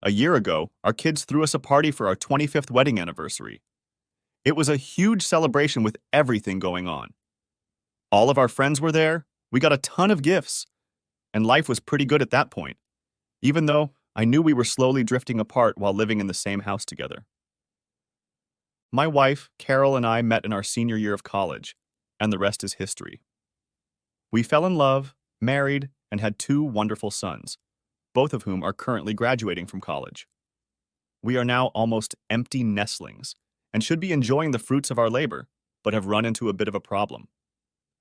A year ago, our kids threw us a party for our 25th wedding anniversary. It was a huge celebration with everything going on. All of our friends were there, we got a ton of gifts, and life was pretty good at that point, even though I knew we were slowly drifting apart while living in the same house together. My wife, Carol, and I met in our senior year of college, and the rest is history. We fell in love, married, and had two wonderful sons, both of whom are currently graduating from college. We are now almost empty nestlings and should be enjoying the fruits of our labor, but have run into a bit of a problem.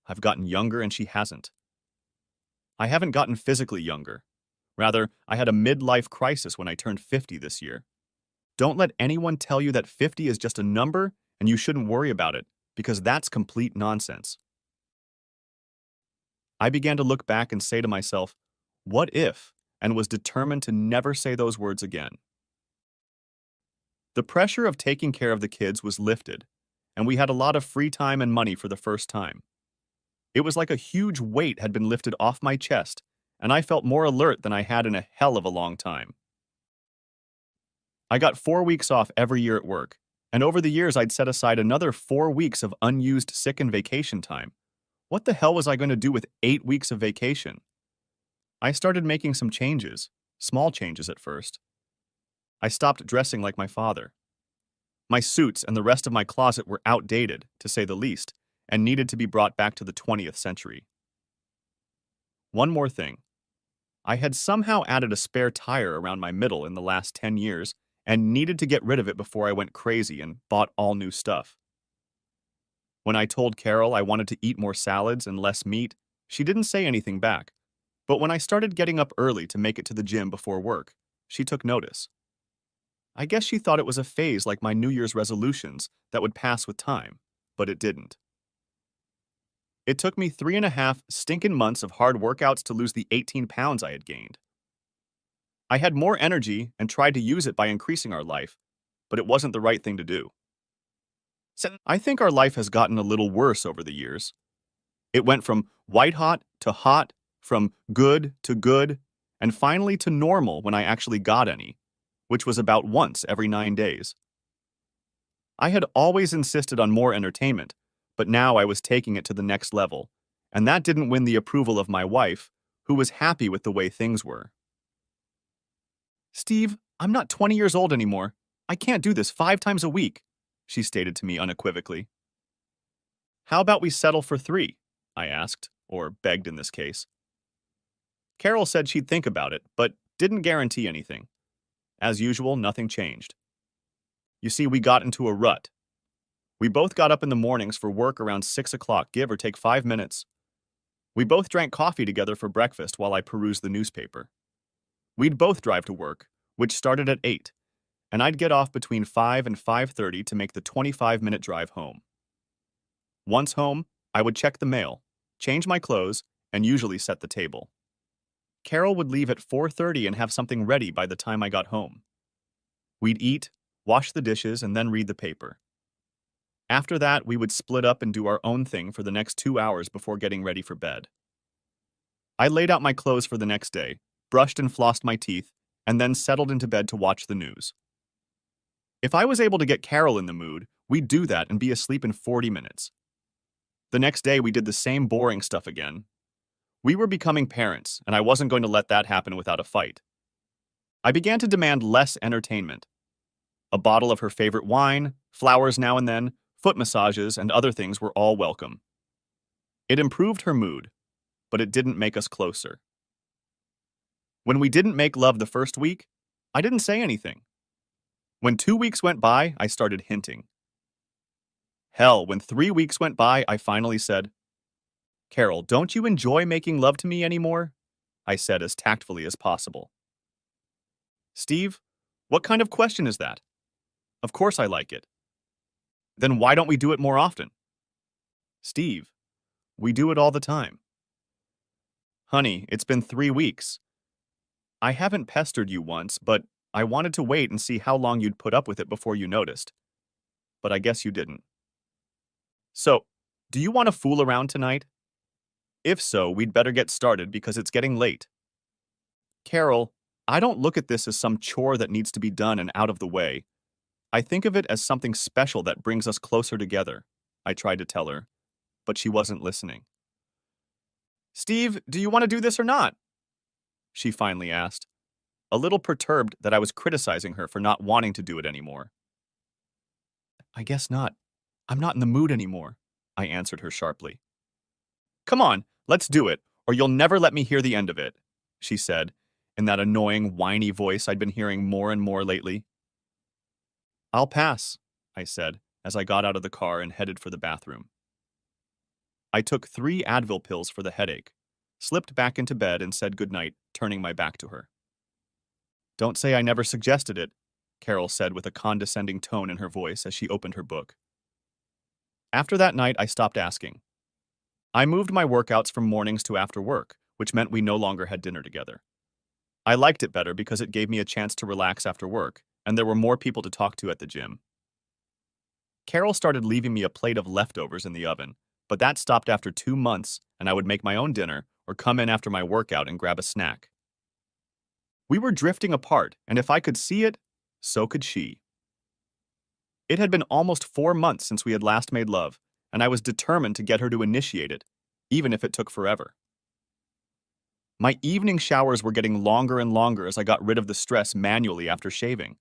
I've gotten younger and she hasn't. I haven't gotten physically younger. Rather, I had a midlife crisis when I turned 50 this year. Don't let anyone tell you that 50 is just a number and you shouldn't worry about it, because that's complete nonsense. I began to look back and say to myself, what if, and was determined to never say those words again. The pressure of taking care of the kids was lifted, and we had a lot of free time and money for the first time. It was like a huge weight had been lifted off my chest, and I felt more alert than I had in a hell of a long time. I got 4 weeks off every year at work, and over the years I'd set aside another 4 weeks of unused sick and vacation time. What the hell was I going to do with 8 weeks of vacation? I started making some changes, small changes at first. I stopped dressing like my father. My suits and the rest of my closet were outdated, to say the least, and needed to be brought back to the 20th century. One more thing. I had somehow added a spare tire around my middle in the last 10 years and needed to get rid of it before I went crazy and bought all new stuff. When I told Carol I wanted to eat more salads and less meat, she didn't say anything back. But when I started getting up early to make it to the gym before work, she took notice. I guess she thought it was a phase like my New Year's resolutions that would pass with time, but it didn't. It took me 3.5 stinking months of hard workouts to lose the 18 pounds I had gained. I had more energy and tried to use it by increasing our life, but it wasn't the right thing to do. So I think our life has gotten a little worse over the years. It went from white hot to hot, from good to good, and finally to normal when I actually got any, which was about once every 9 days. I had always insisted on more entertainment, but now I was taking it to the next level, and that didn't win the approval of my wife, who was happy with the way things were. "Steve, I'm not 20 years old anymore. I can't do this 5 times a week," she stated to me unequivocally. "How about we settle for 3?" I asked, or begged in this case. Carol said she'd think about it, but didn't guarantee anything. As usual, nothing changed. You see, we got into a rut. We both got up in the mornings for work around 6 o'clock, give or take 5 minutes. We both drank coffee together for breakfast while I perused the newspaper. We'd both drive to work, which started at 8, and I'd get off between 5 and 5:30 to make the 25-minute drive home. Once home, I would check the mail, change my clothes, and usually set the table. Carol would leave at 4:30 and have something ready by the time I got home. We'd eat, wash the dishes, and then read the paper. After that, we would split up and do our own thing for the next 2 hours before getting ready for bed. I laid out my clothes for the next day, brushed and flossed my teeth, and then settled into bed to watch the news. If I was able to get Carol in the mood, we'd do that and be asleep in 40 minutes. The next day, we did the same boring stuff again. We were becoming parents, and I wasn't going to let that happen without a fight. I began to demand less entertainment. A bottle of her favorite wine, flowers now and then, foot massages, and other things were all welcome. It improved her mood, but it didn't make us closer. When we didn't make love the first week, I didn't say anything. When 2 weeks went by, I started hinting. Hell, when 3 weeks went by, I finally said, "Carol, don't you enjoy making love to me anymore?" I said as tactfully as possible. "Steve, what kind of question is that? Of course I like it." "Then why don't we do it more often?" "Steve, we do it all the time." "Honey, it's been 3 weeks. I haven't pestered you once, but I wanted to wait and see how long you'd put up with it before you noticed. But I guess you didn't. So, do you want to fool around tonight? If so, we'd better get started because it's getting late." "Carol, I don't look at this as some chore that needs to be done and out of the way. I think of it as something special that brings us closer together, I tried to tell her, but she wasn't listening. Steve, do you want to do this or not? She finally asked, a little perturbed that I was criticizing her for not wanting to do it anymore. I guess not. I'm not in the mood anymore, I answered her sharply. Come on, let's do it, or you'll never let me hear the end of it, she said, in that annoying, whiny voice I'd been hearing more and more lately. I'll pass, I said, as I got out of the car and headed for the bathroom. I took 3 Advil pills for the headache, slipped back into bed and said goodnight, turning my back to her. Don't say I never suggested it, Carol said with a condescending tone in her voice as she opened her book. After that night, I stopped asking. I moved my workouts from mornings to after work, which meant we no longer had dinner together. I liked it better because it gave me a chance to relax after work, and there were more people to talk to at the gym. Carol started leaving me a plate of leftovers in the oven, but that stopped after 2 months, and I would make my own dinner or come in after my workout and grab a snack. We were drifting apart, and if I could see it, so could she. It had been almost 4 months since we had last made love, and I was determined to get her to initiate it, even if it took forever. My evening showers were getting longer and longer as I got rid of the stress manually after shaving.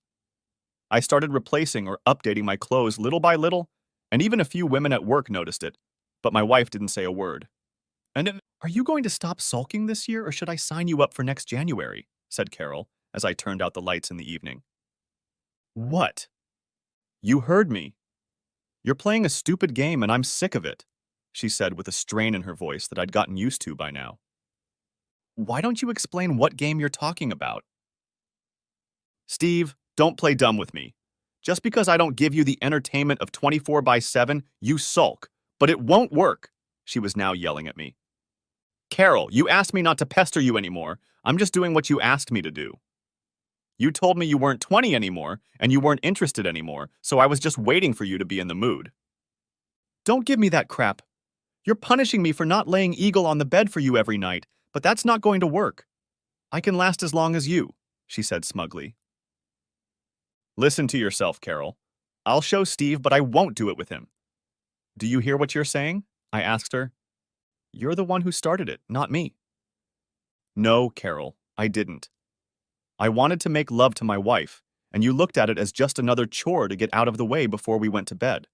I started replacing or updating my clothes little by little, and even a few women at work noticed it, but my wife didn't say a word. Are you going to stop sulking this year, or should I sign you up for next January? Said Carol, as I turned out the lights in the evening. What? You heard me. You're playing a stupid game and I'm sick of it, she said with a strain in her voice that I'd gotten used to by now. Why don't you explain what game you're talking about? Steve, don't play dumb with me. Just because I don't give you the entertainment of 24/7, you sulk. But it won't work, she was now yelling at me. Carol, you asked me not to pester you anymore. I'm just doing what you asked me to do. You told me you weren't 20 anymore, and you weren't interested anymore, so I was just waiting for you to be in the mood. Don't give me that crap. You're punishing me for not laying Eagle on the bed for you every night, but that's not going to work. I can last as long as you, she said smugly. Listen to yourself, Carol. I'll show Steve, but I won't do it with him. Do you hear what you're saying? I asked her. You're the one who started it, not me. No, Carol, I didn't. I wanted to make love to my wife, and you looked at it as just another chore to get out of the way before we went to bed.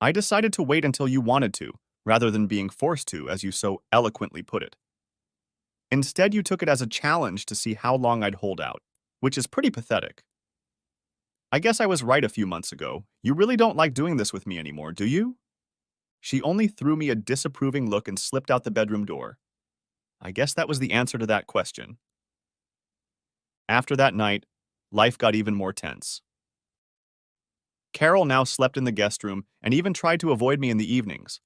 I decided to wait until you wanted to, rather than being forced to, as you so eloquently put it. Instead, you took it as a challenge to see how long I'd hold out, which is pretty pathetic. I guess I was right a few months ago. You really don't like doing this with me anymore, do you? She only threw me a disapproving look and slipped out the bedroom door. I guess that was the answer to that question. After that night, life got even more tense. Carol now slept in the guest room and even tried to avoid me in the evenings.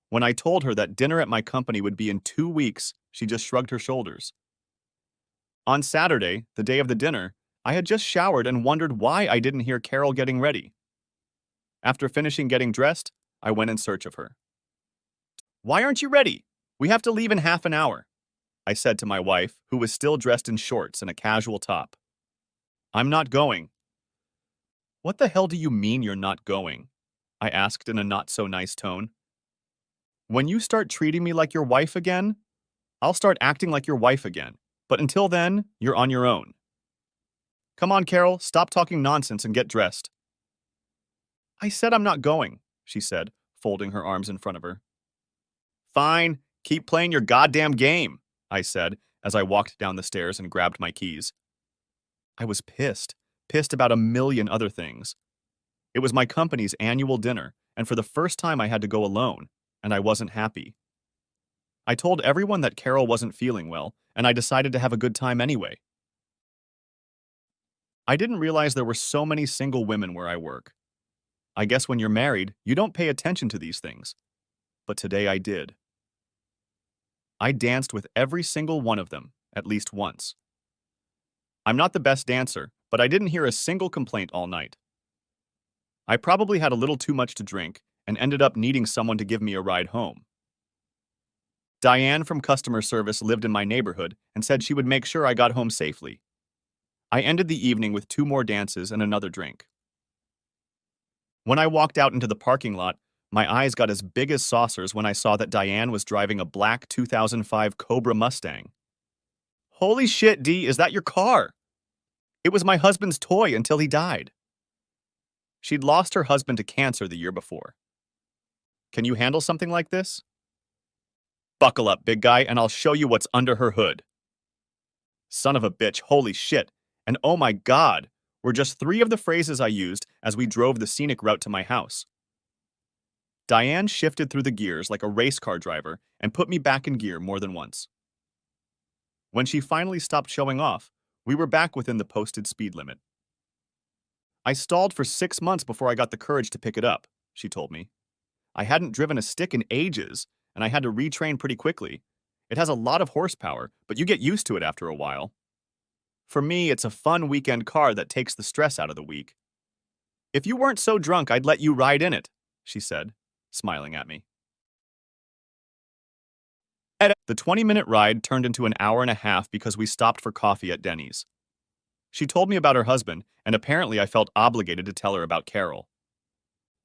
When I told her that dinner at my company would be in 2 weeks, she just shrugged her shoulders. On Saturday, the day of the dinner, I had just showered and wondered why I didn't hear Carol getting ready. After finishing getting dressed, I went in search of her. Why aren't you ready? We have to leave in half an hour, I said to my wife, who was still dressed in shorts and a casual top. I'm not going. What the hell do you mean you're not going? I asked in a not-so-nice tone. When you start treating me like your wife again, I'll start acting like your wife again. But until then, you're on your own. Come on, Carol, stop talking nonsense and get dressed. I said I'm not going, she said, folding her arms in front of her. Fine, keep playing your goddamn game, I said as I walked down the stairs and grabbed my keys. I was pissed about a million other things. It was my company's annual dinner, and for the first time I had to go alone, and I wasn't happy. I told everyone that Carol wasn't feeling well, and I decided to have a good time anyway. I didn't realize there were so many single women where I work. I guess when you're married, you don't pay attention to these things. But today I did. I danced with every single one of them, at least once. I'm not the best dancer, but I didn't hear a single complaint all night. I probably had a little too much to drink and ended up needing someone to give me a ride home. Diane from customer service lived in my neighborhood and said she would make sure I got home safely. I ended the evening with 2 more dances and another drink. When I walked out into the parking lot, my eyes got as big as saucers when I saw that Diane was driving a black 2005 Cobra Mustang. Holy shit, Dee, is that your car? It was my husband's toy until he died. She'd lost her husband to cancer the year before. Can you handle something like this? Buckle up, big guy, and I'll show you what's under her hood. Son of a bitch, holy shit. And oh my god, were just 3 of the phrases I used as we drove the scenic route to my house. Diane shifted through the gears like a race car driver and put me back in gear more than once. When she finally stopped showing off, we were back within the posted speed limit. I stalled for 6 months before I got the courage to pick it up, she told me. I hadn't driven a stick in ages, and I had to retrain pretty quickly. It has a lot of horsepower, but you get used to it after a while. For me, it's a fun weekend car that takes the stress out of the week. If you weren't so drunk, I'd let you ride in it, she said, smiling at me. The 20-minute ride turned into an hour and a half because we stopped for coffee at Denny's. She told me about her husband, and apparently I felt obligated to tell her about Carol.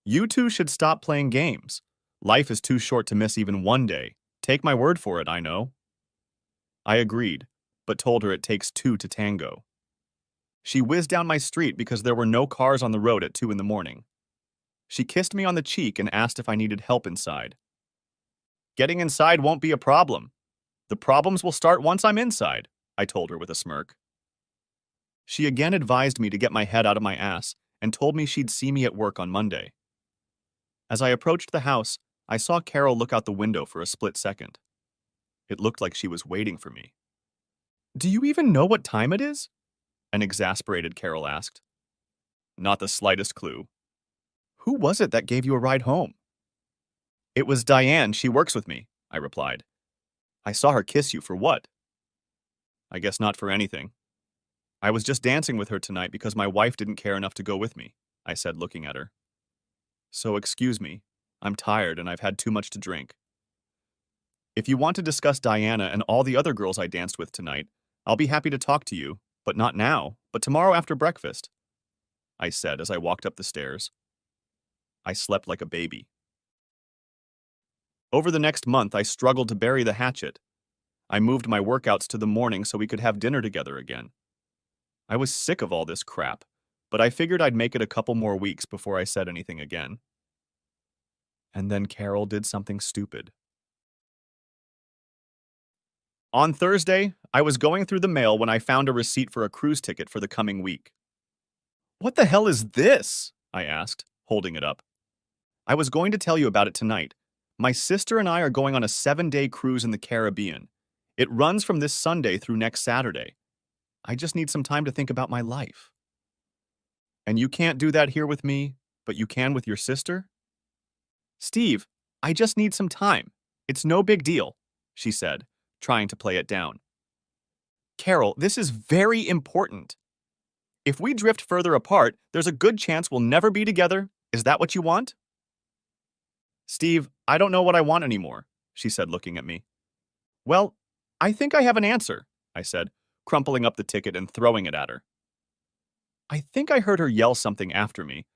You two should stop playing games. Life is too short to miss even one day. Take my word for it, I know. I agreed, but told her it takes 2 to tango. She whizzed down my street because there were no cars on the road at 2 in the morning. She kissed me on the cheek and asked if I needed help inside. Getting inside won't be a problem. The problems will start once I'm inside, I told her with a smirk. She again advised me to get my head out of my ass and told me she'd see me at work on Monday. As I approached the house, I saw Carol look out the window for a split second. It looked like she was waiting for me. Do you even know what time it is? An exasperated Carol asked. Not the slightest clue. Who was it that gave you a ride home? It was Diane, she works with me, I replied. I saw her kiss you for what? I guess not for anything. I was just dancing with her tonight because my wife didn't care enough to go with me, I said, looking at her. So excuse me, I'm tired and I've had too much to drink. If you want to discuss Diana and all the other girls I danced with tonight, I'll be happy to talk to you, but not now, but tomorrow after breakfast, I said as I walked up the stairs. I slept like a baby. Over the next month, I struggled to bury the hatchet. I moved my workouts to the morning so we could have dinner together again. I was sick of all this crap, but I figured I'd make it a couple more weeks before I said anything again. And then Carol did something stupid. On Thursday, I was going through the mail when I found a receipt for a cruise ticket for the coming week. What the hell is this? I asked, holding it up. I was going to tell you about it tonight. My sister and I are going on a 7-day cruise in the Caribbean. It runs from this Sunday through next Saturday. I just need some time to think about my life. And you can't do that here with me, but you can with your sister? Steve, I just need some time. It's no big deal, she said, trying to play it down. Carol, this is very important. If we drift further apart, there's a good chance we'll never be together. Is that what you want? Steve, I don't know what I want anymore, she said, looking at me. Well, I think I have an answer, I said, crumpling up the ticket and throwing it at her. I think I heard her yell something after me,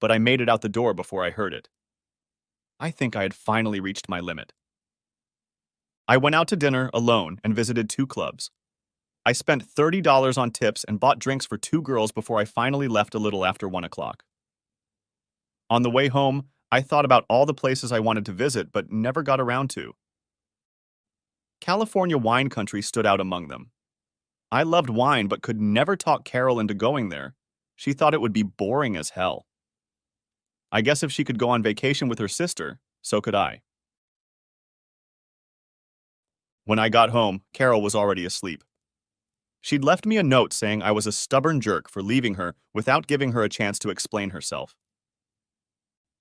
but I made it out the door before I heard it. I think I had finally reached my limit. I went out to dinner alone and visited 2 clubs. I spent $30 on tips and bought drinks for 2 girls before I finally left a little after 1 o'clock. On the way home, I thought about all the places I wanted to visit but never got around to. California wine country stood out among them. I loved wine but could never talk Carol into going there. She thought it would be boring as hell. I guess if she could go on vacation with her sister, so could I. When I got home, Carol was already asleep. She'd left me a note saying I was a stubborn jerk for leaving her without giving her a chance to explain herself.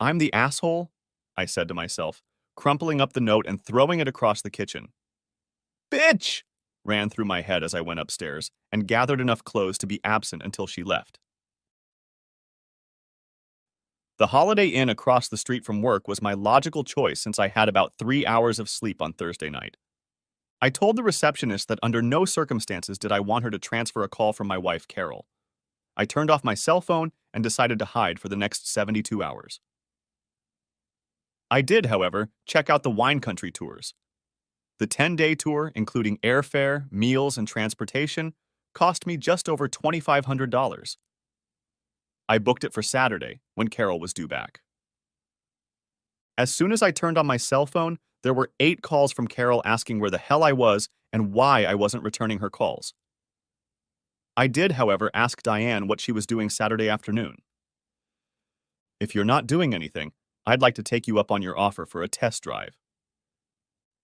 I'm the asshole, I said to myself, crumpling up the note and throwing it across the kitchen. Bitch! Ran through my head as I went upstairs and gathered enough clothes to be absent until she left. The Holiday Inn across the street from work was my logical choice since I had about 3 hours of sleep on Thursday night. I told the receptionist that under no circumstances did I want her to transfer a call from my wife, Carol. I turned off my cell phone and decided to hide for the next 72 hours. I did, however, check out the wine country tours. The 10-day tour, including airfare, meals, and transportation, cost me just over $2,500. I booked it for Saturday, when Carol was due back. As soon as I turned on my cell phone, there were 8 calls from Carol asking where the hell I was and why I wasn't returning her calls. I did, however, ask Diane what she was doing Saturday afternoon. If you're not doing anything, I'd like to take you up on your offer for a test drive.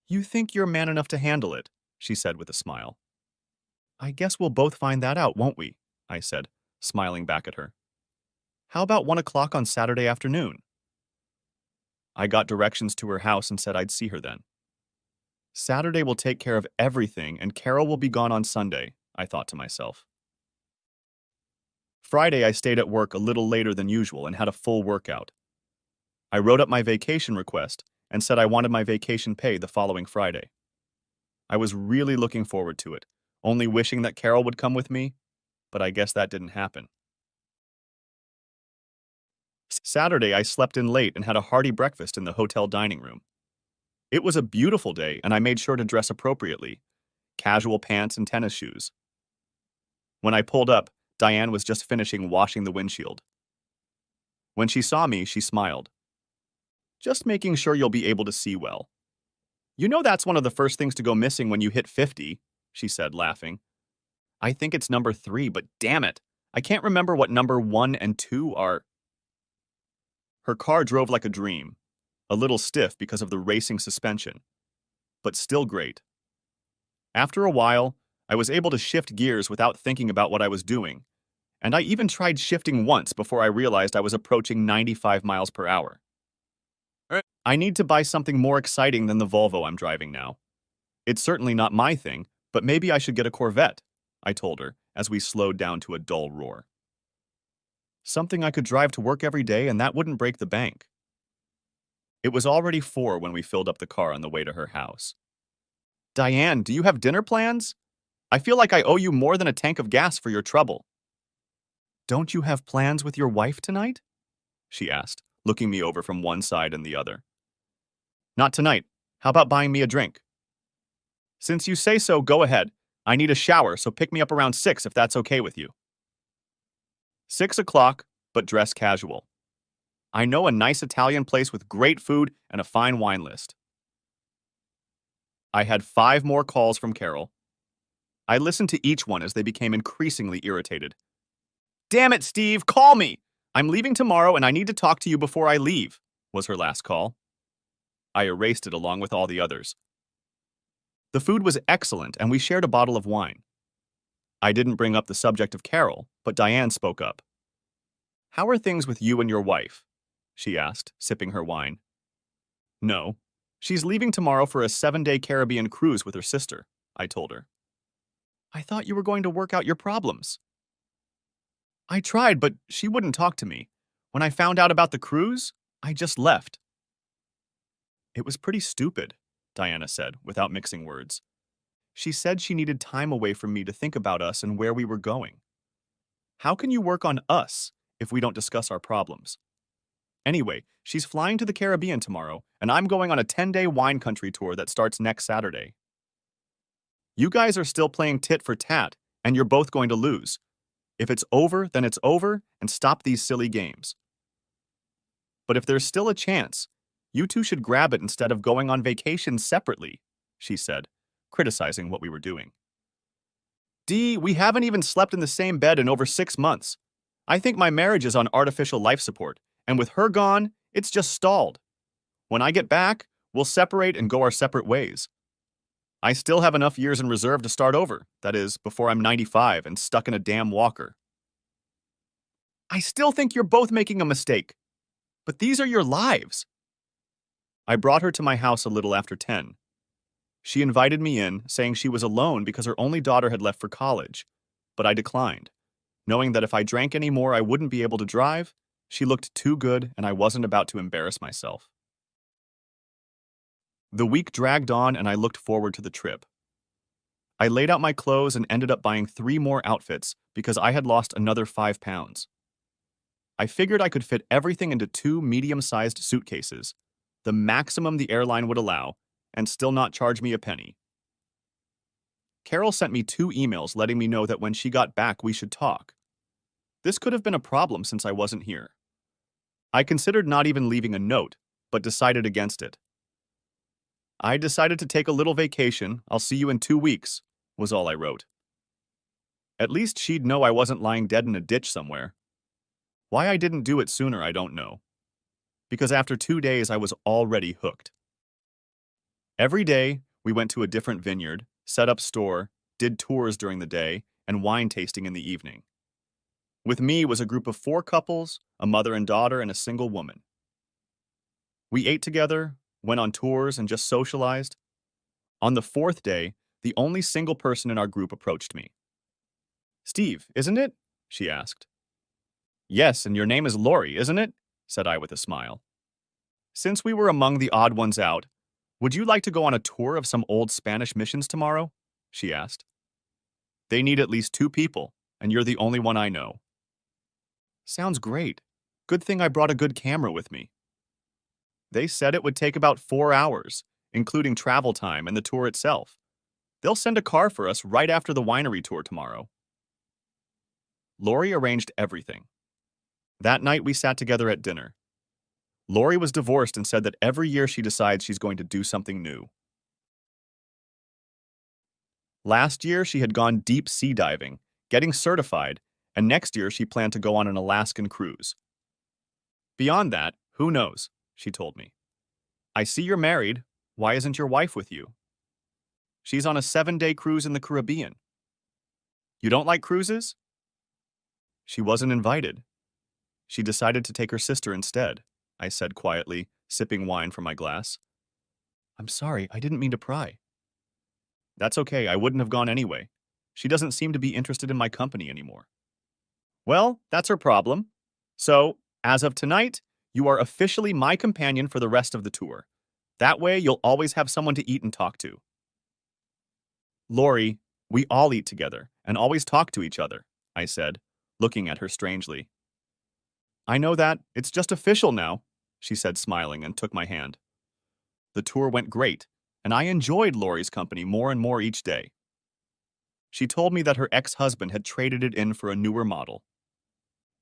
You think you're man enough to handle it, she said with a smile. I guess we'll both find that out, won't we? I said, smiling back at her. How about 1 o'clock on Saturday afternoon? I got directions to her house and said I'd see her then. Saturday will take care of everything and Carol will be gone on Sunday, I thought to myself. Friday, I stayed at work a little later than usual and had a full workout. I wrote up my vacation request and said I wanted my vacation pay the following Friday. I was really looking forward to it, only wishing that Carol would come with me, but I guess that didn't happen. Saturday, I slept in late and had a hearty breakfast in the hotel dining room. It was a beautiful day, and I made sure to dress appropriately, casual pants and tennis shoes. When I pulled up, Diane was just finishing washing the windshield. When she saw me, she smiled. Just making sure you'll be able to see well. You know that's one of the first things to go missing when you hit 50, she said, laughing. I think it's number 3, but damn it, I can't remember what number 1 and 2 are. Her car drove like a dream, a little stiff because of the racing suspension, but still great. After a while, I was able to shift gears without thinking about what I was doing, and I even tried shifting once before I realized I was approaching 95 miles per hour. I need to buy something more exciting than the Volvo I'm driving now. It's certainly not my thing, but maybe I should get a Corvette, I told her as we slowed down to a dull roar. Something I could drive to work every day and that wouldn't break the bank. It was already 4 when we filled up the car on the way to her house. Diane, do you have dinner plans? I feel like I owe you more than a tank of gas for your trouble. Don't you have plans with your wife tonight? She asked, looking me over from one side and the other. Not tonight. How about buying me a drink? Since you say so, go ahead. I need a shower, so pick me up around 6 if that's okay with you. 6 o'clock, but dress casual. I know a nice Italian place with great food and a fine wine list. I had 5 more calls from Carol. I listened to each one as they became increasingly irritated. Damn it, Steve, call me! I'm leaving tomorrow and I need to talk to you before I leave, was her last call. I erased it along with all the others. The food was excellent and we shared a bottle of wine. I didn't bring up the subject of Carol, but Diane spoke up. How are things with you and your wife? She asked, sipping her wine. No. She's leaving tomorrow for a 7-day Caribbean cruise with her sister, I told her. I thought you were going to work out your problems. I tried, but she wouldn't talk to me. When I found out about the cruise, I just left. It was pretty stupid, Diana said, without mixing words. She said she needed time away from me to think about us and where we were going. How can you work on us if we don't discuss our problems? Anyway, she's flying to the Caribbean tomorrow, and I'm going on a 10-day wine country tour that starts next Saturday. You guys are still playing tit for tat, and you're both going to lose. If it's over, then it's over, and stop these silly games. But if there's still a chance, you two should grab it instead of going on vacation separately, she said, criticizing what we were doing. Dee, we haven't even slept in the same bed in over 6 months. I think my marriage is on artificial life support, and with her gone, it's just stalled. When I get back, we'll separate and go our separate ways. I still have enough years in reserve to start over, that is, before I'm 95 and stuck in a damn walker. I still think you're both making a mistake. But these are your lives. I brought her to my house a little after 10. She invited me in, saying she was alone because her only daughter had left for college, but I declined. Knowing that if I drank any more I wouldn't be able to drive, she looked too good and I wasn't about to embarrass myself. The week dragged on and I looked forward to the trip. I laid out my clothes and ended up buying 3 more outfits because I had lost another 5 pounds. I figured I could fit everything into 2 medium-sized suitcases, the maximum the airline would allow, and still not charge me a penny. Carol sent me 2 emails letting me know that when she got back we should talk. This could have been a problem since I wasn't here. I considered not even leaving a note, but decided against it. I decided to take a little vacation. I'll see you in 2 weeks, was all I wrote. At least she'd know I wasn't lying dead in a ditch somewhere. Why I didn't do it sooner, I don't know. Because after 2 days, I was already hooked. Every day, we went to a different vineyard, set up store, did tours during the day, and wine tasting in the evening. With me was a group of 4 couples, a mother and daughter, and a single woman. We ate together, went on tours, and just socialized. On the 4th day, the only single person in our group approached me. "Steve, isn't it?" she asked. "Yes, and your name is Lori, isn't it?" said I with a smile. "Since we were among the odd ones out, would you like to go on a tour of some old Spanish missions tomorrow?" she asked. "They need at least 2 people, and you're the only one I know." "Sounds great. Good thing I brought a good camera with me." They said it would take about 4 hours, including travel time and the tour itself. They'll send a car for us right after the winery tour tomorrow. Lori arranged everything. That night we sat together at dinner. Lori was divorced and said that every year she decides she's going to do something new. Last year she had gone deep sea diving, getting certified, and next year she planned to go on an Alaskan cruise. Beyond that, who knows, she told me. "I see you're married. Why isn't your wife with you?" "She's on a 7-day cruise in the Caribbean." "You don't like cruises?" "She wasn't invited. She decided to take her sister instead," I said quietly, sipping wine from my glass. "I'm sorry, I didn't mean to pry." "That's okay, I wouldn't have gone anyway. She doesn't seem to be interested in my company anymore." "Well, that's her problem. So, as of tonight, you are officially my companion for the rest of the tour. That way, you'll always have someone to eat and talk to." "Lori, we all eat together and always talk to each other," I said, looking at her strangely. "I know that. It's just official now," she said, smiling, and took my hand. The tour went great, and I enjoyed Lori's company more and more each day. She told me that her ex-husband had traded it in for a newer model.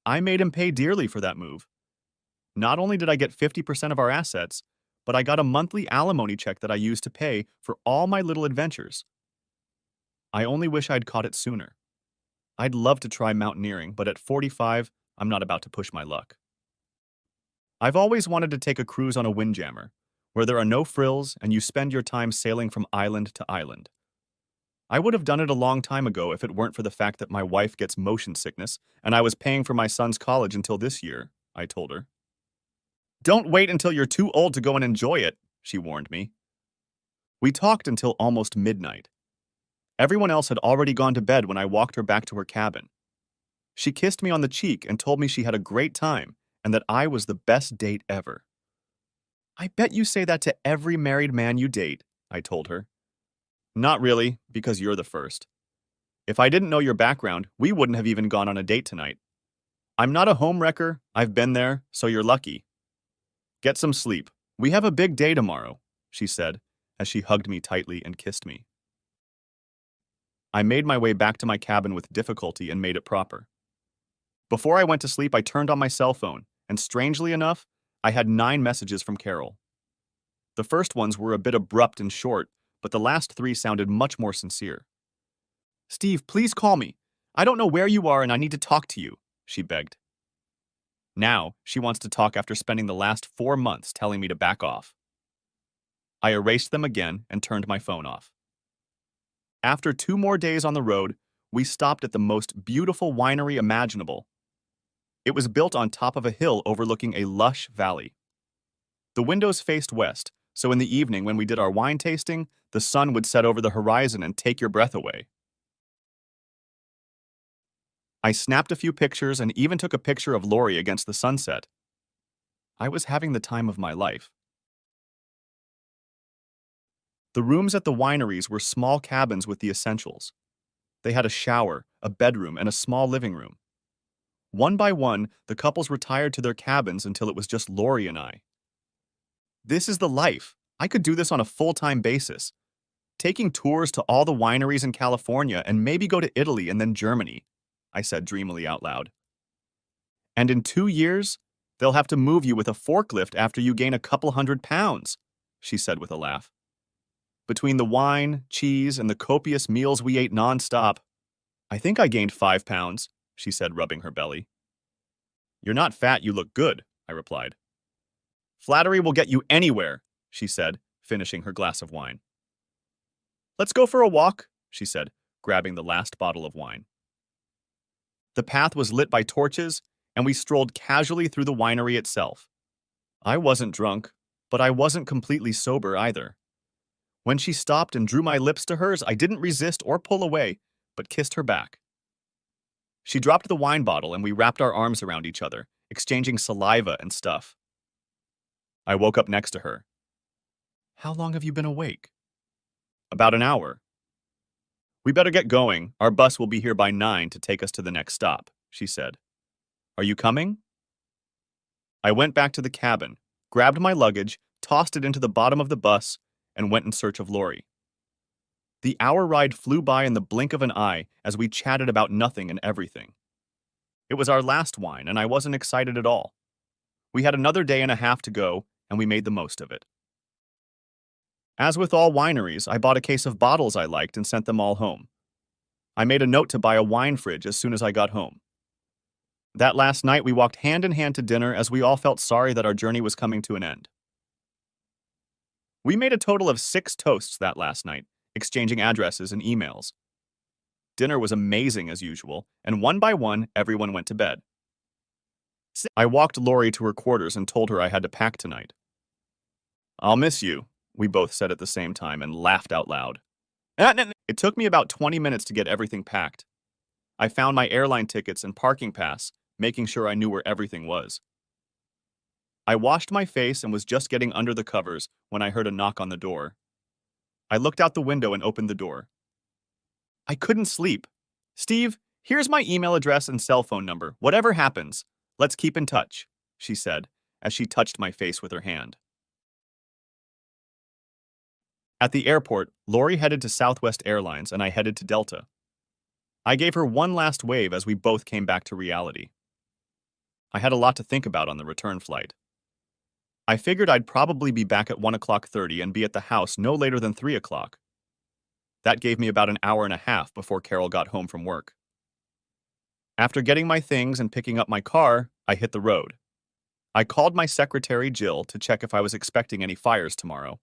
I made him pay dearly for that move. Not only did I get 50% of our assets, but I got a monthly alimony check that I used to pay for all my little adventures. I only wish I'd caught it sooner. I'd love to try mountaineering, but at 45, I'm not about to push my luck. I've always wanted to take a cruise on a windjammer, where there are no frills and you spend your time sailing from island to island. I would have done it a long time ago if it weren't for the fact that my wife gets motion sickness and I was paying for my son's college until this year, I told her. "Don't wait until you're too old to go and enjoy it," she warned me. We talked until almost midnight. Everyone else had already gone to bed when I walked her back to her cabin. She kissed me on the cheek and told me she had a great time and that I was the best date ever. "I bet you say that to every married man you date," I told her. "Not really, because you're the first. If I didn't know your background, we wouldn't have even gone on a date tonight. I'm not a homewrecker, I've been there, so you're lucky. Get some sleep. We have a big day tomorrow," she said, as she hugged me tightly and kissed me. I made my way back to my cabin with difficulty and made it proper. Before I went to sleep, I turned on my cell phone, and strangely enough, I had 9 messages from Carol. The first ones were a bit abrupt and short, but the last 3 sounded much more sincere. "Steve, please call me. I don't know where you are and I need to talk to you," she begged. Now, she wants to talk after spending the last 4 months telling me to back off. I erased them again and turned my phone off. After 2 more days on the road, we stopped at the most beautiful winery imaginable. It was built on top of a hill overlooking a lush valley. The windows faced west, so in the evening when we did our wine tasting, the sun would set over the horizon and take your breath away. I snapped a few pictures and even took a picture of Lori against the sunset. I was having the time of my life. The rooms at the wineries were small cabins with the essentials. They had a shower, a bedroom, and a small living room. One by one, the couples retired to their cabins until it was just Lori and I. This is the life. I could do this on a full-time basis, taking tours to all the wineries in California and maybe go to Italy and then Germany, I said dreamily out loud. And in 2 years, they'll have to move you with a forklift after you gain a couple 100 pounds, she said with a laugh. Between the wine, cheese, and the copious meals we ate nonstop, I think I gained 5 pounds, she said, rubbing her belly. You're not fat, you look good, I replied. Flattery will get you anywhere, she said, finishing her glass of wine. Let's go for a walk, she said, grabbing the last bottle of wine. The path was lit by torches, and we strolled casually through the winery itself. I wasn't drunk, but I wasn't completely sober either. When she stopped and drew my lips to hers, I didn't resist or pull away, but kissed her back. She dropped the wine bottle and we wrapped our arms around each other, exchanging saliva and stuff. I woke up next to her. How long have you been awake? About an hour. We better get going. Our bus will be here by 9 to take us to the next stop, she said. Are you coming? I went back to the cabin, grabbed my luggage, tossed it into the bottom of the bus, and went in search of Lori. The hour ride flew by in the blink of an eye as we chatted about nothing and everything. It was our last wine, and I wasn't excited at all. We had another day and a half to go, and we made the most of it. As with all wineries, I bought a case of bottles I liked and sent them all home. I made a note to buy a wine fridge as soon as I got home. That last night, we walked hand in hand to dinner as we all felt sorry that our journey was coming to an end. We made a total of 6 toasts that last night, exchanging addresses and emails. Dinner was amazing as usual, and one by one, everyone went to bed. I walked Lori to her quarters and told her I had to pack tonight. I'll miss you, we both said at the same time and laughed out loud. It took me about 20 minutes to get everything packed. I found my airline tickets and parking pass, making sure I knew where everything was. I washed my face and was just getting under the covers when I heard a knock on the door. I looked out the window and opened the door. I couldn't sleep. Steve, here's my email address and cell phone number. Whatever happens, let's keep in touch, she said, as she touched my face with her hand. At the airport, Lori headed to Southwest Airlines and I headed to Delta. I gave her one last wave as we both came back to reality. I had a lot to think about on the return flight. I figured I'd probably be back at 1:30 and be at the house no later than 3 o'clock. That gave me about an hour and a half before Carol got home from work. After getting my things and picking up my car, I hit the road. I called my secretary, Jill, to check if I was expecting any fires tomorrow.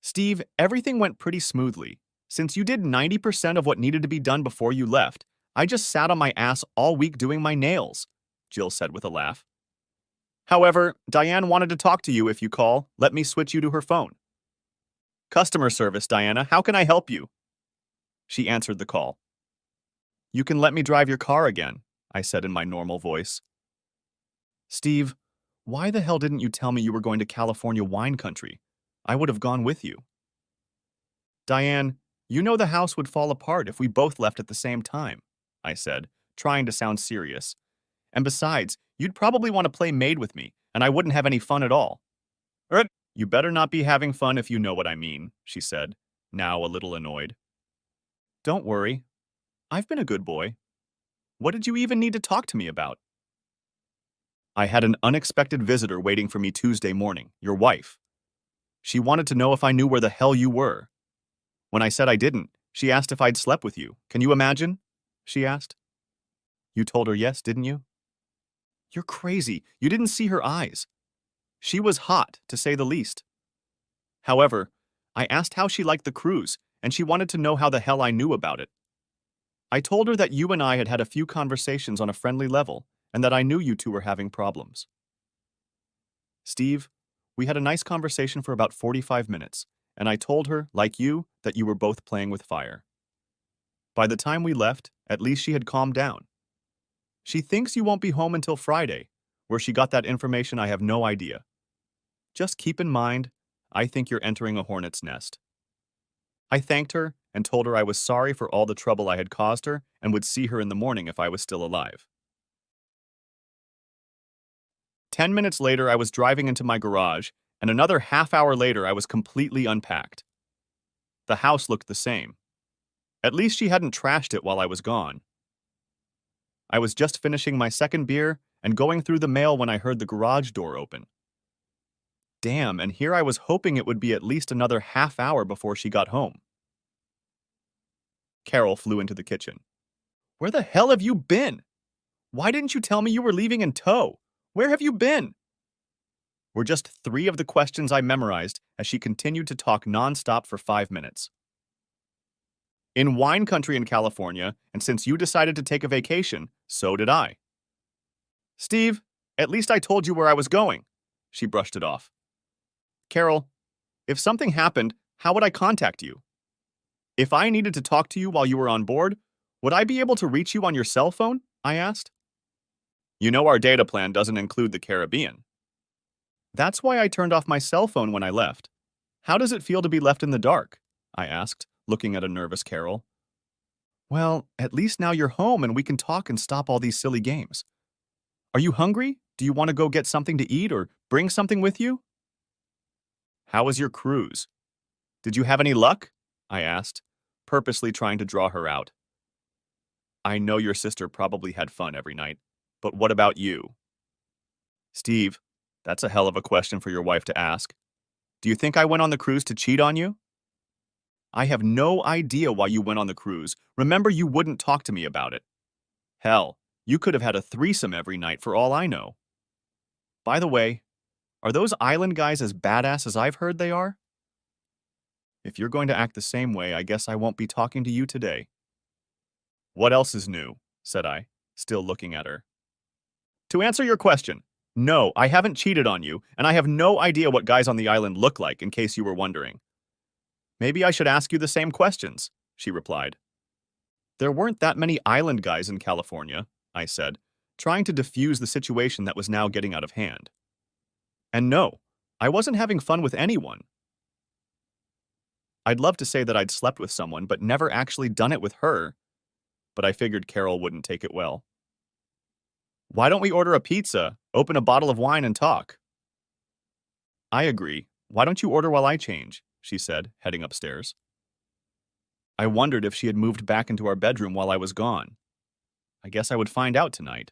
Steve, everything went pretty smoothly. Since you did 90% of what needed to be done before you left, I just sat on my ass all week doing my nails, Jill said with a laugh. However, Diane wanted to talk to you if you call. Let me switch you to her phone. Customer service, Diana, how can I help you? She answered the call. You can let me drive your car again, I said in my normal voice. Steve, why the hell didn't you tell me you were going to California wine country? I would have gone with you. Diane, you know the house would fall apart if we both left at the same time, I said, trying to sound serious. And besides, you'd probably want to play maid with me, and I wouldn't have any fun at all. You better not be having fun if you know what I mean, she said, now a little annoyed. Don't worry. I've been a good boy. What did you even need to talk to me about? I had an unexpected visitor waiting for me Tuesday morning, your wife. She wanted to know if I knew where the hell you were. When I said I didn't, she asked if I'd slept with you. Can you imagine? She asked. You told her yes, didn't you? You're crazy. You didn't see her eyes. She was hot, to say the least. However, I asked how she liked the cruise, and she wanted to know how the hell I knew about it. I told her that you and I had had a few conversations on a friendly level, and that I knew you two were having problems. Steve, we had a nice conversation for about 45 minutes, and I told her, like you, that you were both playing with fire. By the time we left, at least she had calmed down. She thinks you won't be home until Friday. Where she got that information, I have no idea. Just keep in mind, I think you're entering a hornet's nest. I thanked her and told her I was sorry for all the trouble I had caused her and would see her in the morning if I was still alive. 10 minutes later, I was driving into my garage, and another half-hour later, I was completely unpacked. The house looked the same. At least she hadn't trashed it while I was gone. I was just finishing my second beer and going through the mail when I heard the garage door open. Damn, and here I was hoping it would be at least another half hour before she got home. Carol flew into the kitchen. Where the hell have you been? Why didn't you tell me you were leaving in tow? Where have you been? Were just 3 of the questions I memorized as she continued to talk nonstop for 5 minutes. In wine country in California, and since you decided to take a vacation, so did I. Steve, at least I told you where I was going. She brushed it off. Carol, if something happened, how would I contact you? If I needed to talk to you while you were on board, would I be able to reach you on your cell phone? I asked. You know our data plan doesn't include the Caribbean. That's why I turned off my cell phone when I left. How does it feel to be left in the dark? I asked, looking at a nervous Carol. Well, at least now you're home and we can talk and stop all these silly games. Are you hungry? Do you want to go get something to eat or bring something with you? How was your cruise? Did you have any luck? I asked, purposely trying to draw her out. I know your sister probably had fun every night, but what about you? Steve, that's a hell of a question for your wife to ask. Do you think I went on the cruise to cheat on you? I have no idea why you went on the cruise. Remember, you wouldn't talk to me about it. Hell, you could have had a threesome every night for all I know. By the way, are those island guys as badass as I've heard they are? If you're going to act the same way, I guess I won't be talking to you today. What else is new? Said I, still looking at her. To answer your question, no, I haven't cheated on you, and I have no idea what guys on the island look like, in case you were wondering. Maybe I should ask you the same questions, she replied. There weren't that many island guys in California, I said, trying to diffuse the situation that was now getting out of hand. And no, I wasn't having fun with anyone. I'd love to say that I'd slept with someone, but never actually done it with her. But I figured Carol wouldn't take it well. Why don't we order a pizza, open a bottle of wine, and talk? I agree. Why don't you order while I change? She said, heading upstairs. I wondered if she had moved back into our bedroom while I was gone. I guess I would find out tonight.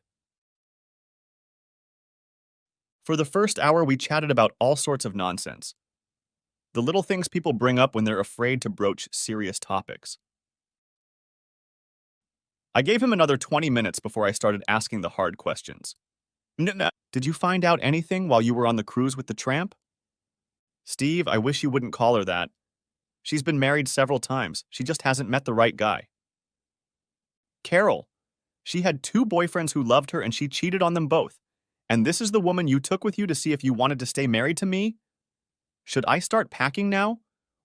For the first hour, we chatted about all sorts of nonsense. The little things people bring up when they're afraid to broach serious topics. I gave him another 20 minutes before I started asking the hard questions. Did you find out anything while you were on the cruise with the tramp? Steve, I wish you wouldn't call her that. She's been married several times. She just hasn't met the right guy. Carol, she had 2 boyfriends who loved her and she cheated on them both. And this is the woman you took with you to see if you wanted to stay married to me? Should I start packing now?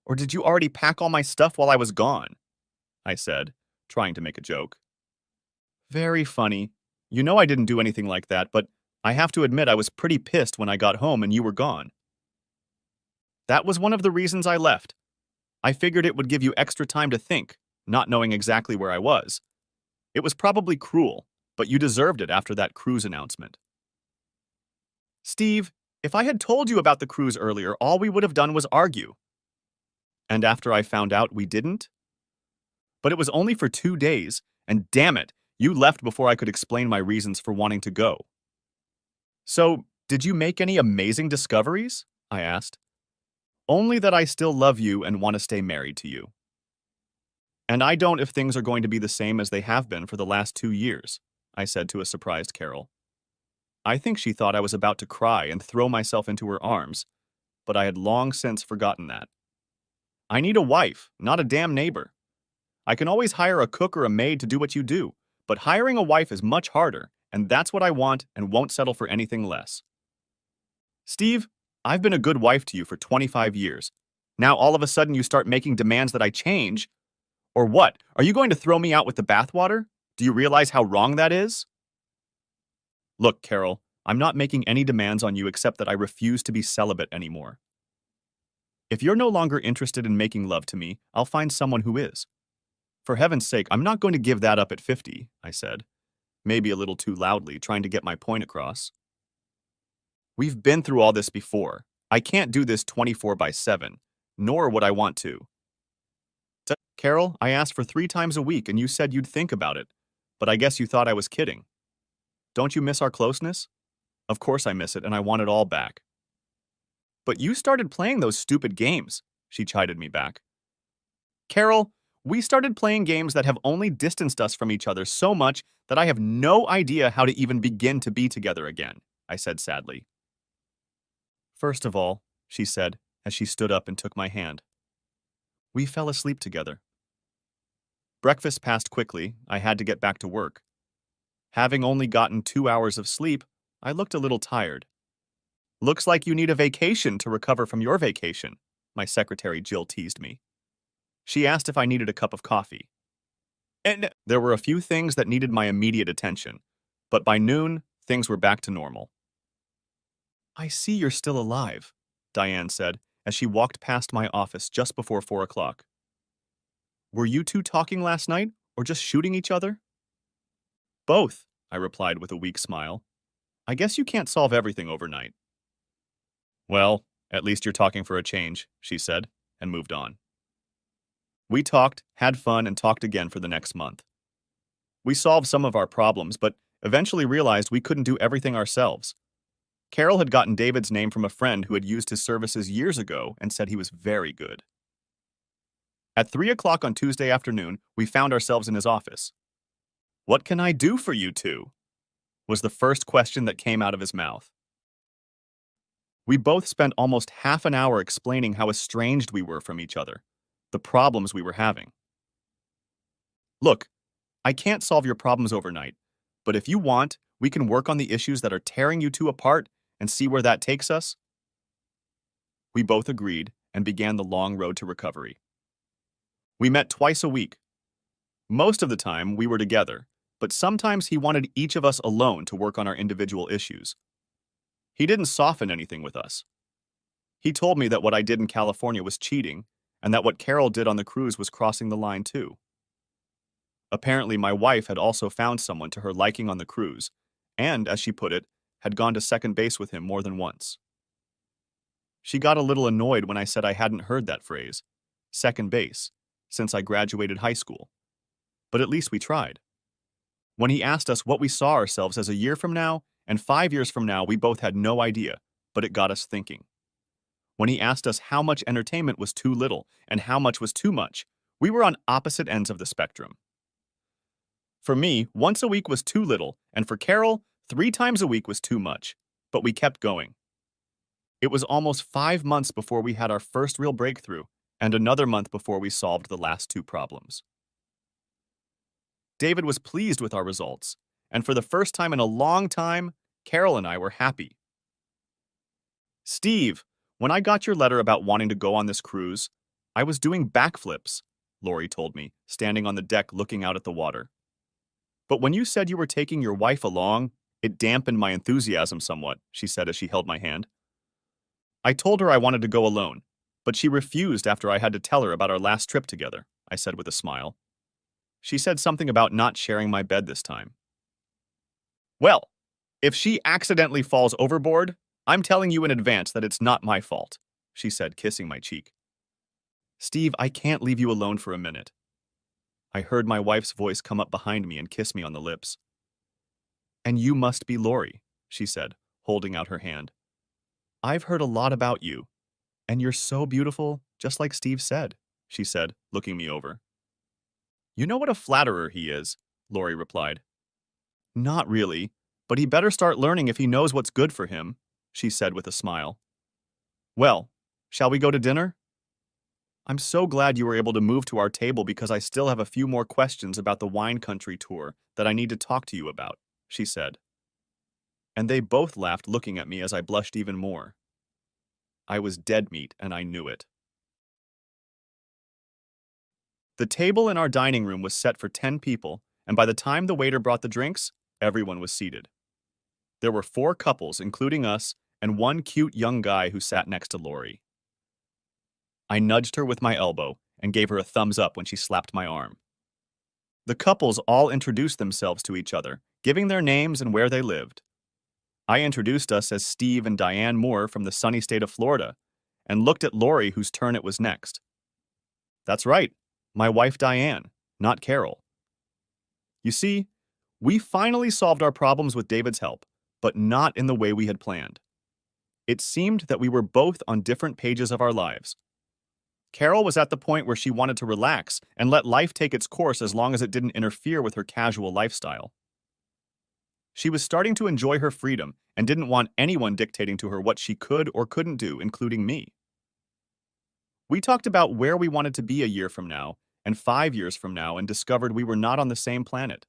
Or did you already pack all my stuff while I was gone? I said, trying to make a joke. Very funny. You know I didn't do anything like that, but I have to admit I was pretty pissed when I got home and you were gone. That was one of the reasons I left. I figured it would give you extra time to think, not knowing exactly where I was. It was probably cruel, but you deserved it after that cruise announcement. Steve, if I had told you about the cruise earlier, all we would have done was argue. And after I found out, we didn't? But it was only for 2 days, and damn it, you left before I could explain my reasons for wanting to go. So, did you make any amazing discoveries? I asked. Only that I still love you and want to stay married to you. And I don't if things are going to be the same as they have been for the last 2 years, I said to a surprised Carol. I think she thought I was about to cry and throw myself into her arms, but I had long since forgotten that. I need a wife, not a damn neighbor. I can always hire a cook or a maid to do what you do, but hiring a wife is much harder, and that's what I want and won't settle for anything less. Steve, I've been a good wife to you for 25 years. Now all of a sudden you start making demands that I change? Or what? Are you going to throw me out with the bathwater? Do you realize how wrong that is? Look, Carol, I'm not making any demands on you except that I refuse to be celibate anymore. If you're no longer interested in making love to me, I'll find someone who is. For heaven's sake, I'm not going to give that up at 50, I said, maybe a little too loudly, trying to get my point across. We've been through all this before. I can't do this 24/7, nor would I want to. Carol, I asked for 3 times a week and you said you'd think about it, but I guess you thought I was kidding. Don't you miss our closeness? Of course I miss it and I want it all back. But you started playing those stupid games, she chided me back. Carol, we started playing games that have only distanced us from each other so much that I have no idea how to even begin to be together again, I said sadly. First of all, she said, as she stood up and took my hand, we fell asleep together. Breakfast passed quickly. I had to get back to work. Having only gotten 2 hours of sleep, I looked a little tired. Looks like you need a vacation to recover from your vacation, my secretary Jill teased me. She asked if I needed a cup of coffee. And there were a few things that needed my immediate attention, but by noon, things were back to normal. I see you're still alive, Diane said as she walked past my office just before 4 o'clock. Were you two talking last night, or just shooting each other? Both, I replied with a weak smile. I guess you can't solve everything overnight. Well, at least you're talking for a change, she said, and moved on. We talked, had fun, and talked again for the next month. We solved some of our problems, but eventually realized we couldn't do everything ourselves. Carol had gotten David's name from a friend who had used his services years ago and said he was very good. At 3 o'clock on Tuesday afternoon, we found ourselves in his office. What can I do for you two? Was the first question that came out of his mouth. We both spent almost half an hour explaining how estranged we were from each other, the problems we were having. Look, I can't solve your problems overnight, but if you want, we can work on the issues that are tearing you two apart and see where that takes us. We both agreed and began the long road to recovery. We met twice a week. Most of the time, we were together, but sometimes he wanted each of us alone to work on our individual issues. He didn't soften anything with us. He told me that what I did in California was cheating, and that what Carol did on the cruise was crossing the line too. Apparently, my wife had also found someone to her liking on the cruise, and, as she put it, had gone to second base with him more than once. She got a little annoyed when I said I hadn't heard that phrase, second base, since I graduated high school. But at least we tried. When he asked us what we saw ourselves as a year from now and 5 years from now, we both had no idea, but it got us thinking. When he asked us how much entertainment was too little and how much was too much, we were on opposite ends of the spectrum. For me, once a week was too little, and for Carol, 3 times a week was too much, but we kept going. It was almost 5 months before we had our first real breakthrough, and another month before we solved the last 2 problems. David was pleased with our results, and for the first time in a long time, Carol and I were happy. Steve, when I got your letter about wanting to go on this cruise, I was doing backflips, Lori told me, standing on the deck looking out at the water. But when you said you were taking your wife along, it dampened my enthusiasm somewhat, she said as she held my hand. I told her I wanted to go alone, but she refused after I had to tell her about our last trip together, I said with a smile. She said something about not sharing my bed this time. Well, if she accidentally falls overboard, I'm telling you in advance that it's not my fault, she said, kissing my cheek. Steve, I can't leave you alone for a minute. I heard my wife's voice come up behind me and kiss me on the lips. And you must be Lori, she said, holding out her hand. I've heard a lot about you, and you're so beautiful, just like Steve said, she said, looking me over. You know what a flatterer he is, Lori replied. Not really, but he better start learning if he knows what's good for him, she said with a smile. Well, shall we go to dinner? I'm so glad you were able to move to our table because I still have a few more questions about the wine country tour that I need to talk to you about, she said. And they both laughed, looking at me as I blushed even more. I was dead meat, and I knew it. The table in our dining room was set for 10 people, and by the time the waiter brought the drinks, everyone was seated. There were 4 couples, including us, and one cute young guy who sat next to Lori. I nudged her with my elbow and gave her a thumbs up when she slapped my arm. The couples all introduced themselves to each other, giving their names and where they lived. I introduced us as Steve and Diane Moore from the sunny state of Florida, and looked at Lori, whose turn it was next. That's right, my wife Diane, not Carol. You see, we finally solved our problems with David's help, but not in the way we had planned. It seemed that we were both on different pages of our lives. Carol was at the point where she wanted to relax and let life take its course as long as it didn't interfere with her casual lifestyle. She was starting to enjoy her freedom and didn't want anyone dictating to her what she could or couldn't do, including me. We talked about where we wanted to be a year from now and 5 years from now and discovered we were not on the same planet.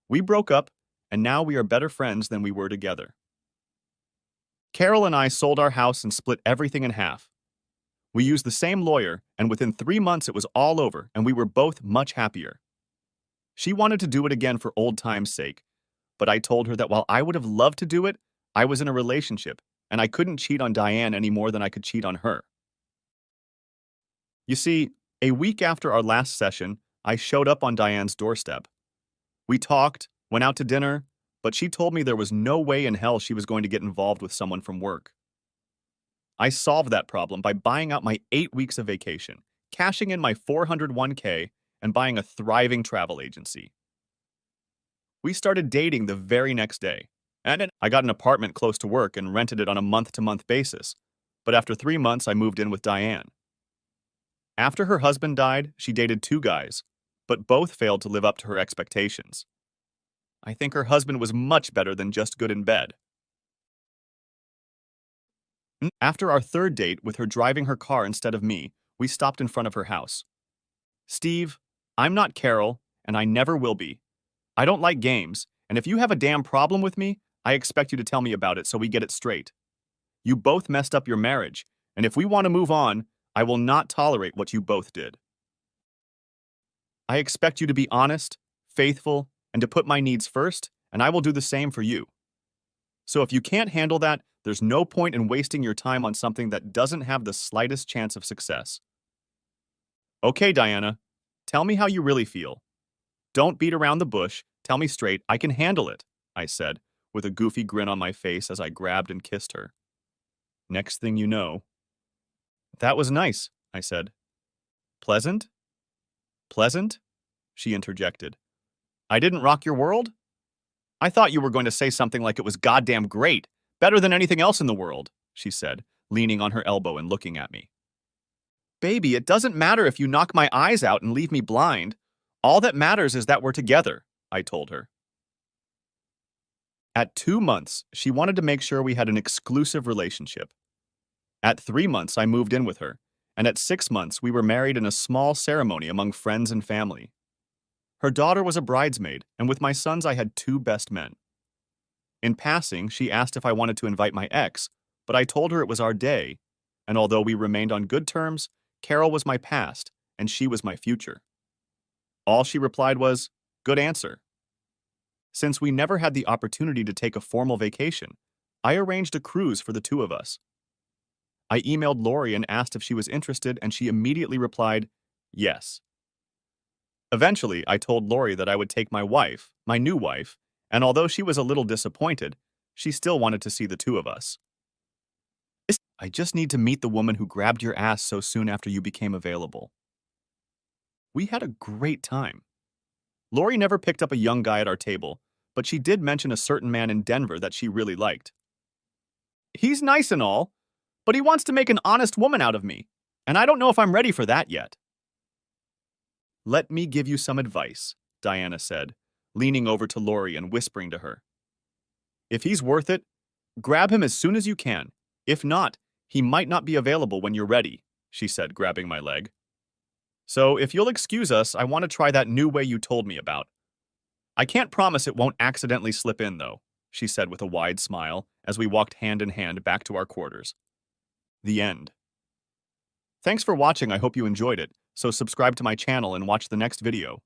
We broke up, and now we are better friends than we were together. Carol and I sold our house and split everything in half. We used the same lawyer, and within 3 months it was all over, and we were both much happier. She wanted to do it again for old time's sake, but I told her that while I would have loved to do it, I was in a relationship, and I couldn't cheat on Diane any more than I could cheat on her. You see, a week after our last session, I showed up on Diane's doorstep. We talked, went out to dinner, but she told me there was no way in hell she was going to get involved with someone from work. I solved that problem by buying out my 8 weeks of vacation, cashing in my 401k, and buying a thriving travel agency. We started dating the very next day, and I got an apartment close to work and rented it on a month-to-month basis, but after 3 months I moved in with Diane. After her husband died, she dated 2 guys, but both failed to live up to her expectations. I think her husband was much better than just good in bed. After our 3rd date with her driving her car instead of me, we stopped in front of her house. Steve, I'm not Carol, and I never will be. I don't like games, and if you have a damn problem with me, I expect you to tell me about it so we get it straight. You both messed up your marriage, and if we want to move on, I will not tolerate what you both did. I expect you to be honest, faithful, and to put my needs first, and I will do the same for you. So if you can't handle that, there's no point in wasting your time on something that doesn't have the slightest chance of success. Okay, Diana, tell me how you really feel. Don't beat around the bush, tell me straight, I can handle it, I said, with a goofy grin on my face as I grabbed and kissed her. Next thing you know... That was nice, I said. Pleasant? Pleasant? She interjected. I didn't rock your world? I thought you were going to say something like it was goddamn great, better than anything else in the world, she said, leaning on her elbow and looking at me. Baby, it doesn't matter if you knock my eyes out and leave me blind. All that matters is that we're together, I told her. At 2 months, she wanted to make sure we had an exclusive relationship. At 3 months, I moved in with her, and at 6 months, we were married in a small ceremony among friends and family. Her daughter was a bridesmaid, and with my sons, I had 2 best men. In passing, she asked if I wanted to invite my ex, but I told her it was our day, and although we remained on good terms, Carol was my past, and she was my future. All she replied was, "Good answer." Since we never had the opportunity to take a formal vacation, I arranged a cruise for the 2 of us. I emailed Lori and asked if she was interested, and she immediately replied, yes. Eventually, I told Lori that I would take my wife, my new wife, and although she was a little disappointed, she still wanted to see the 2 of us. I just need to meet the woman who grabbed your ass so soon after you became available. We had a great time. Lori never picked up a young guy at our table, but she did mention a certain man in Denver that she really liked. He's nice and all, but he wants to make an honest woman out of me, and I don't know if I'm ready for that yet. Let me give you some advice, Diana said, leaning over to Lori and whispering to her. If he's worth it, grab him as soon as you can. If not, he might not be available when you're ready, she said, grabbing my leg. So if you'll excuse us, I want to try that new way you told me about. I can't promise it won't accidentally slip in, though, she said with a wide smile as we walked hand in hand back to our quarters. The end. Thanks for watching. I hope you enjoyed it, so subscribe to my channel and watch the next video.